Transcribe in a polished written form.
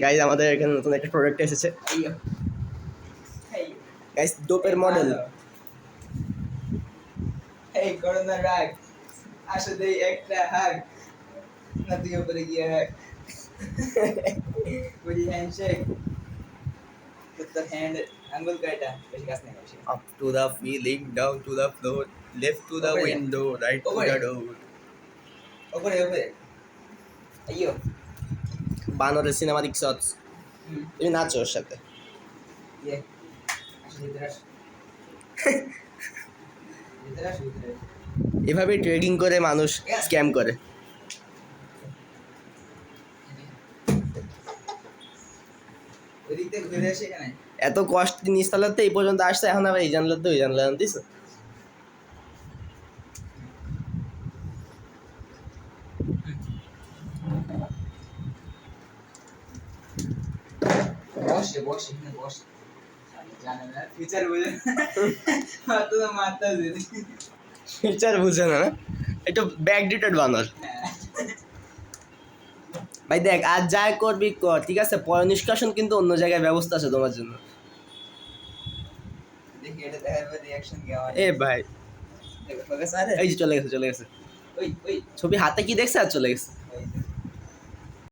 Guys আমাদের এখানে নতুন একটা প্রোডাক্ট এসেছে গাইজ ডোপের মডেল এই করোনা রাগ আসলে একটা হাগ না তুই উপরে গিয়ে হাগ বলি হ্যান্ডশেক with the hand আঙ্গুল কাটা বেশি কাজ নেই বেশি up to the feeling down to the floor left to the Over. window right to Over. the door উপরে উপরে আইয়ো বানরের সিনেমাটিক শটস তুমি নাচো ওর সাথে ইয়ে আসলে ইতরাস ইতরাস ইতরাস এভাবে ট্রেডিং করে মানুষ স্ক্যাম করে ওদিক থেকে ঘুরে আসে এখানে এত কষ্ট নিস্তালাতে এই পর্যন্ত আসছে এখন আবার এই জানলা তো ওই জানলা জানতিস বসে বসে এখানে বসে জানে না ফিচার বুঝে মারতে তো মারতে হবে ফিচার বুঝে না একটু ব্যাকডেটেড বানর ভাই দেখ আজ যা করবি কর ঠিক আছে পয় নিষ্কাশন কিন্তু অন্য জায়গায় ব্যবস্থা আছে তোমার জন্য দেখি এটা দেখার রিঅ্যাকশন কেমন এ ভাই দেখো ফোকাস আরে এই যে চলে গেছে ওই ওই ছবি হাতে কি দেখছে আর চলে গেছে